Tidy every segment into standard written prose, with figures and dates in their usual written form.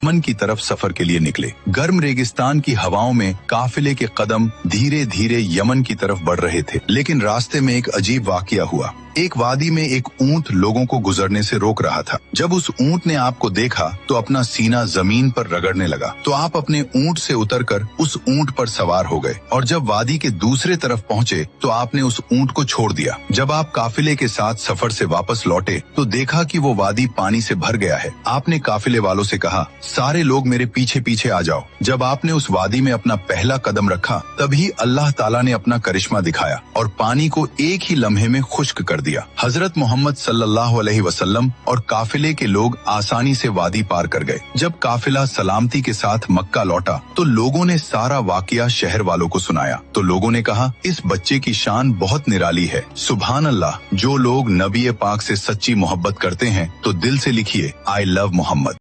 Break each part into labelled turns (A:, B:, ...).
A: Yemen की तरफ सफर के लिए निकले। गर्म रेगिस्तान की हवाओं में काफिले के कदम धीरे धीरे यमन की तरफ बढ़ रहे थे, लेकिन रास्ते में एक अजीब वाकया हुआ। एक वादी में एक ऊंट लोगों को गुजरने से रोक रहा था। जब उस ऊंट ने आपको देखा तो अपना सीना जमीन पर रगड़ने लगा, तो आप अपने ऊंट से उतरकर उस ऊंट पर सवार हो गए और जब वादी के दूसरे तरफ पहुंचे तो आपने उस ऊंट को छोड़ दिया। जब आप काफिले के साथ सफर से वापस लौटे तो देखा कि वो वादी पानी से भर गया है। आपने काफिले वालों से कहा, सारे लोग मेरे पीछे पीछे आ जाओ। जब आपने उस वादी में अपना पहला कदम रखा तभी अल्लाह ताला ने अपना करिश्मा दिखाया और पानी को एक ही लम्हे में खुश्क कर दिया। हजरत मोहम्मद सल्लल्लाहु अलैहि वसल्लम और काफिले के लोग आसानी से वादी पार कर गए। जब काफिला सलामती के साथ मक्का लौटा तो लोगों ने सारा वाकया शहर वालों को सुनाया। तो लोगों ने कहा, इस बच्चे की शान बहुत निराली है। सुभान अल्लाह। जो लोग नबी पाक से सच्ची मोहब्बत करते हैं तो दिल से लिखिए, आई लव मोहम्मद।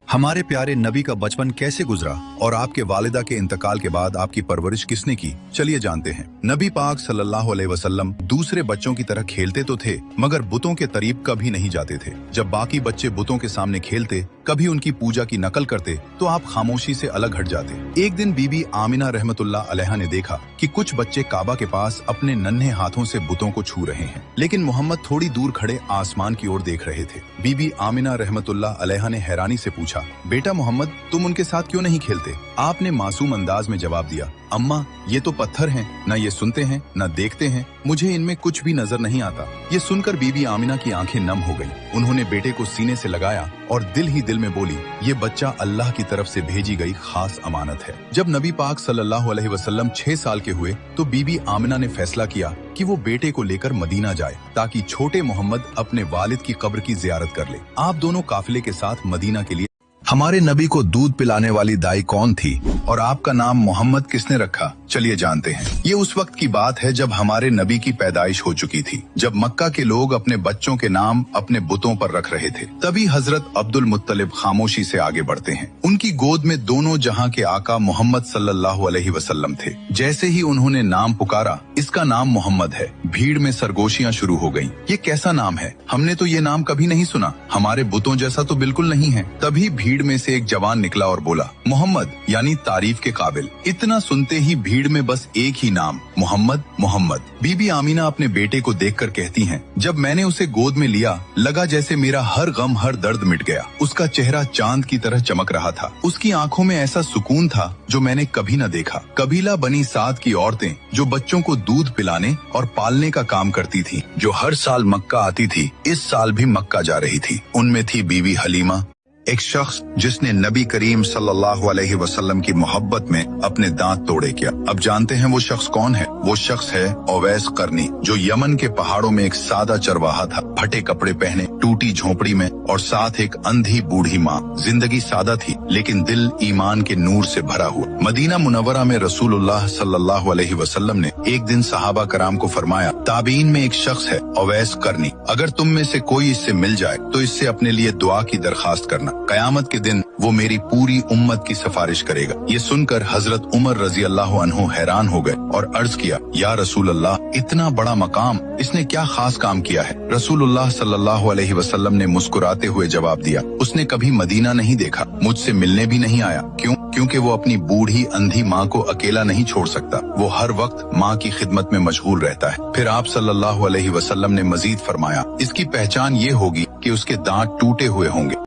B: हमारे प्यारे नबी का बचपन कैसे गुजरा और आपके वालिदा के इंतकाल के बाद आपकी परवरिश किसने की, चलिए जानते हैं। नबी पाक सल्लल्लाहु अलैहि वसल्लम दूसरे बच्चों की तरह खेलते तो थे मगर बुतों के करीब कभी नहीं जाते थे। जब बाकी बच्चे बुतों के सामने खेलते, कभी उनकी पूजा की नकल करते तो आप खामोशी से अलग हट जाते। एक दिन बीबी आमिना रहमतुल्लाह अलैहा ने देखा कि कुछ बच्चे काबा के पास अपने नन्हे हाथों से बुतों को छू रहे हैं, लेकिन मोहम्मद थोड़ी दूर खड़े आसमान की ओर देख रहे थे। बीबी आमिना रहमतुल्लाह अलैहा ने हैरानी से पूछा, बेटा मोहम्मद, तुम उनके साथ क्यों नहीं खेलते? आपने मासूम अंदाज में जवाब दिया, अम्मा, ये तो पत्थर हैं, न ये सुनते हैं न देखते हैं, मुझे इनमें कुछ भी नजर नहीं आता। ये सुनकर बीबी आमिना की आंखें नम हो गईं। उन्होंने बेटे को सीने से लगाया और दिल ही दिल में बोली, ये बच्चा अल्लाह की तरफ से भेजी गई खास अमानत है। जब नबी पाक सल्लल्लाहु अलैहि वसल्लम 6 साल के हुए तो बीबी आमिना ने फैसला किया कि वो बेटे को लेकर मदीना जाए ताकि छोटे मोहम्मद अपने वालिद की कब्र की जियारत कर ले। आप दोनों काफिले के साथ मदीना के लिए।
A: हमारे नबी को दूध पिलाने वाली दाई कौन थी और आपका नाम मोहम्मद किसने रखा, चलिए जानते हैं। ये उस वक्त की बात है जब हमारे नबी की पैदाइश हो चुकी थी। जब मक्का के लोग अपने बच्चों के नाम अपने बुतों पर रख रहे थे, तभी हजरत अब्दुल मुत्तलिब खामोशी से आगे बढ़ते हैं। उनकी गोद में दोनों जहां के आका मोहम्मद सल्लल्लाहु अलैहि वसल्लम थे। जैसे ही उन्होंने नाम पुकारा, इसका नाम मोहम्मद है, भीड़ में सरगोशियां शुरू हो गयी। ये कैसा नाम है, हमने तो ये नाम कभी नहीं सुना, हमारे बुतों जैसा तो बिल्कुल नहीं है। तभी भीड़ में से एक जवान निकला और बोला, मोहम्मद, यानी तारीफ के काबिल। इतना सुनते ही भीड़ में बस एक ही नाम, मोहम्मद मोहम्मद। बीबी आमीना अपने बेटे को देखकर कहती हैं, जब मैंने उसे गोद में लिया लगा जैसे मेरा हर गम हर दर्द मिट गया। उसका चेहरा चांद की तरह चमक रहा था। उसकी आंखों में ऐसा सुकून था जो मैंने कभी न देखा। कबीला बनी साद की औरतें जो बच्चों को दूध पिलाने और पालने का काम करती थी, जो हर साल मक्का आती थी, इस साल भी मक्का जा रही थी। उनमें थी बीवी हलीमा, एक शख्स जिसने नबी करीम सल्लल्लाहु अलैहि वसल्लम की मोहब्बत में अपने दांत तोड़े किया। अब जानते हैं वो शख्स कौन है। वो शख्स है ओवैस करनी, जो यमन के पहाड़ों में एक सादा चरवाहा था, फटे कपड़े पहने, टूटी झोपड़ी में और साथ एक अंधी बूढ़ी माँ। जिंदगी सादा थी लेकिन दिल ईमान के नूर से भरा हुआ। मदीना मुनव्वरा में रसूलुल्लाह सल्लल्लाहु अलैहि वसल्लम ने एक दिन सहाबा कराम को फरमाया, ताबीन में एक शख्स है ओवैस करनी, अगर तुम में से कोई इससे मिल जाए तो इससे अपने लिए दुआ की दरखास्त करना। कयामत के दिन वो मेरी पूरी उम्मत की सिफारिश करेगा। ये सुनकर हजरत उमर रजी अल्लाह अन्हु हैरान हो गए और अर्ज किया, या रसूल अल्लाह, इतना बड़ा मकाम, इसने क्या खास काम किया है? रसूलुल्लाह सल्लल्लाहु अलैहि वसल्लम ने मुस्कुराते हुए जवाब दिया, उसने कभी मदीना नहीं देखा, मुझसे मिलने भी नहीं आया। क्यों? क्योंकि वो अपनी बूढ़ी अंधी माँ को अकेला नहीं छोड़ सकता। वो हर वक्त माँ की खिदमत में मशगूल रहता है। फिर आप सल्लल्लाहु अलैहि वसल्लम ने मजीद फरमाया, इसकी पहचान ये होगी कि उसके दांत टूटे हुए होंगे।